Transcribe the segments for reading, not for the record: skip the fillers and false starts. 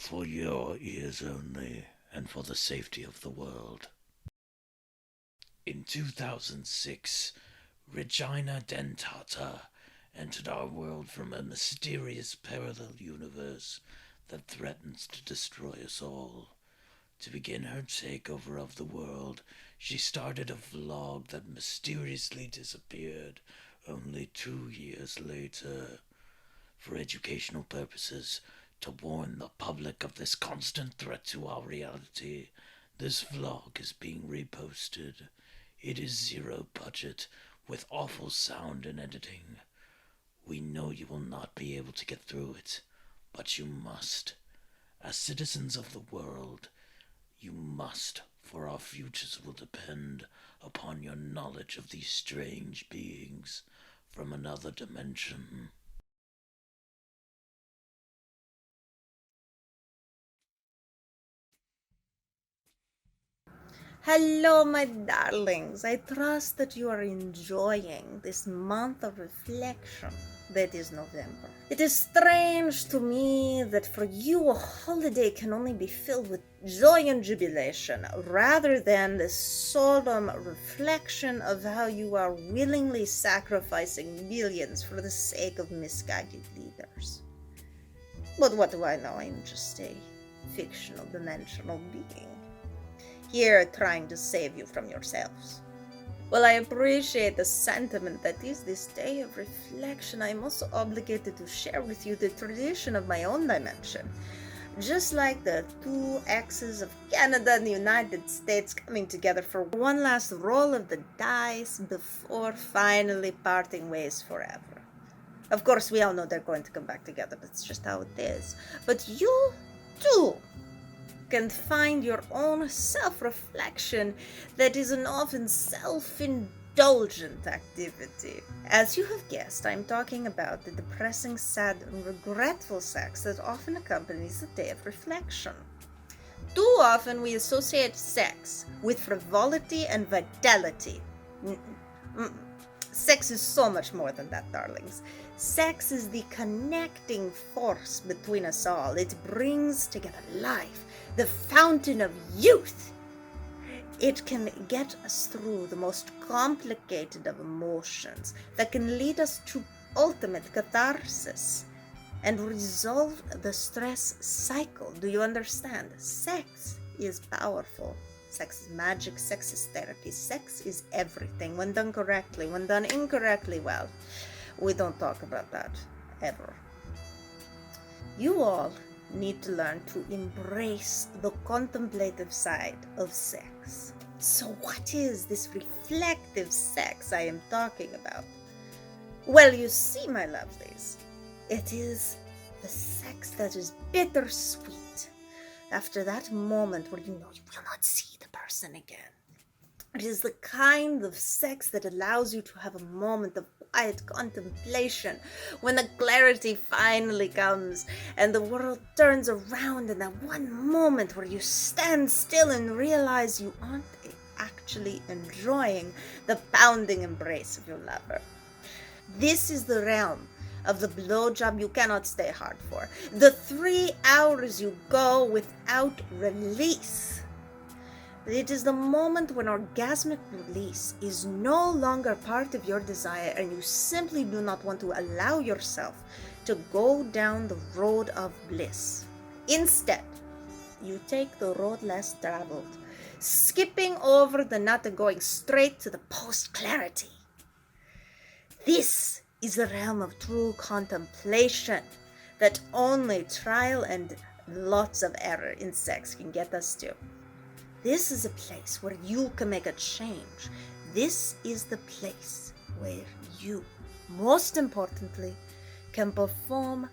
For your ears only, and for the safety of the world. In 2006, Regina Dentata entered our world from a mysterious parallel universe that threatens to destroy us all. To begin her takeover of the world, she started a vlog that mysteriously disappeared only 2 years later. For educational purposes, to warn the public of this constant threat to our reality, this vlog is being reposted. It is zero budget, with awful sound and editing. We know you will not be able to get through it, but you must. As citizens of the world, you must, for our futures will depend upon your knowledge of these strange beings from another dimension. Hello, my darlings. I trust that you are enjoying this month of reflection that is November. It is strange to me that for you a holiday can only be filled with joy and jubilation rather than the solemn reflection of how you are willingly sacrificing millions for the sake of misguided leaders. But what do I know? I'm just a fictional dimensional being here trying to save you from yourselves. Well, I appreciate the sentiment that is this day of reflection. I am also obligated to share with you the tradition of my own dimension. Just like the two axes of Canada and the United States coming together for one last roll of the dice before finally parting ways forever. Of course, we all know they're going to come back together. That's just how it is. But you, too, can find your own self-reflection that is an often self-indulgent activity. As you have guessed, I'm talking about the depressing, sad, and regretful sex that often accompanies the day of reflection. Too often we associate sex with frivolity and vitality. Sex is so much more than that, darlings. Sex is the connecting force between us all. It brings together life, the fountain of youth. It can get us through the most complicated of emotions that can lead us to ultimate catharsis and resolve the stress cycle. Do you understand? Sex is powerful. Sex is magic, sex is therapy, sex is everything. When done correctly, when done incorrectly, well, we don't talk about that ever. You all need to learn to embrace the contemplative side of sex. So what is this reflective sex I am talking about? Well, you see, my lovelies, it is the sex that is bittersweet. After that moment where you know you will not see the person again. It is the kind of sex that allows you to have a moment of quiet contemplation when the clarity finally comes and the world turns around in that one moment where you stand still and realize you aren't actually enjoying the pounding embrace of your lover. This is the realm of the blowjob you cannot stay hard for. The 3 hours you go without release. It is the moment when orgasmic release is no longer part of your desire and you simply do not want to allow yourself to go down the road of bliss. Instead, you take the road less traveled, skipping over the nut and going straight to the post-clarity. This is the realm of true contemplation that only trial and lots of error in sex can get us to. This is a place where you can make a change. This is the place where you, most importantly, can perform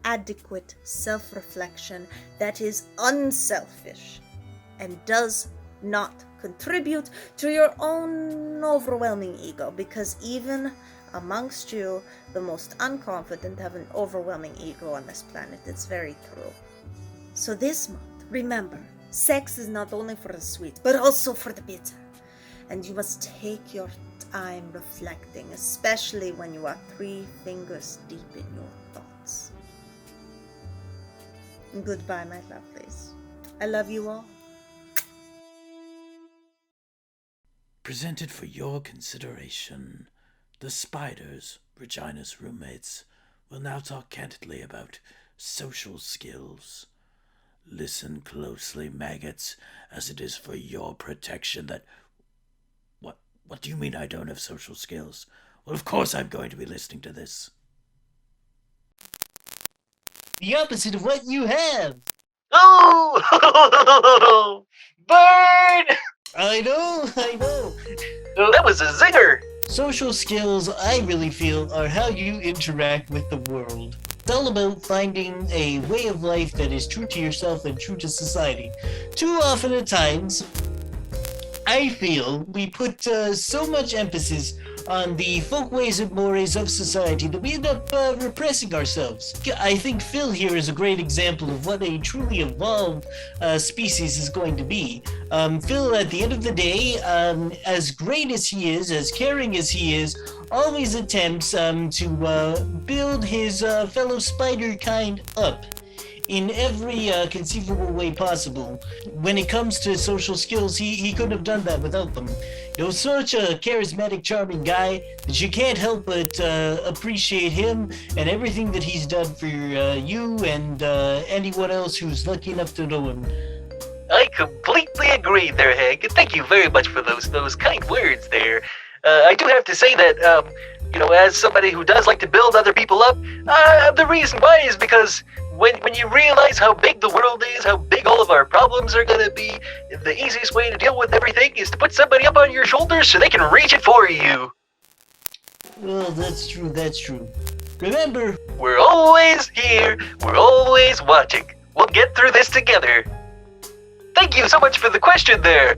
adequate self-reflection that is unselfish and does not contribute to your own overwhelming ego, because even amongst you, the most unconfident have an overwhelming ego on this planet. It's very true. So this month, remember, sex is not only for the sweet, but also for the bitter. And you must take your time reflecting, especially when you are 3 fingers deep in your thoughts. Goodbye, my lovelies. I love you all. Presented for your consideration, the spiders, Regina's roommates, will now talk candidly about social skills. Listen closely, maggots, as it is for your protection that... What do you mean I don't have social skills? Well, of course I'm going to be listening to this. The opposite of what you have. Oh! Burn! I know. Oh, that was a zinger! Social skills, I really feel, are how you interact with the world. It's all about finding a way of life that is true to yourself and true to society. Too often at times, I feel we put so much emphasis on the folk ways and mores of society that we end up repressing ourselves. I think Phil here is a great example of what a truly evolved species is going to be. Phil, at the end of the day, as great as he is, as caring as he is, always attempts to build his fellow spider kind up in every conceivable way possible. When it comes to social skills, he couldn't have done that without them. You know, such a charismatic, charming guy that you can't help but appreciate him and everything that he's done for you and anyone else who's lucky enough to know him. I completely agree there, Hank. Thank you very much for those kind words there. I do have to say that, as somebody who does like to build other people up, the reason why is because when you realize how big the world is, how big all of our problems are gonna be, the easiest way to deal with everything is to put somebody up on your shoulders so they can reach it for you. Well, that's true. Remember, We're always here, we're always watching. We'll get through this together. Thank you so much for the question there.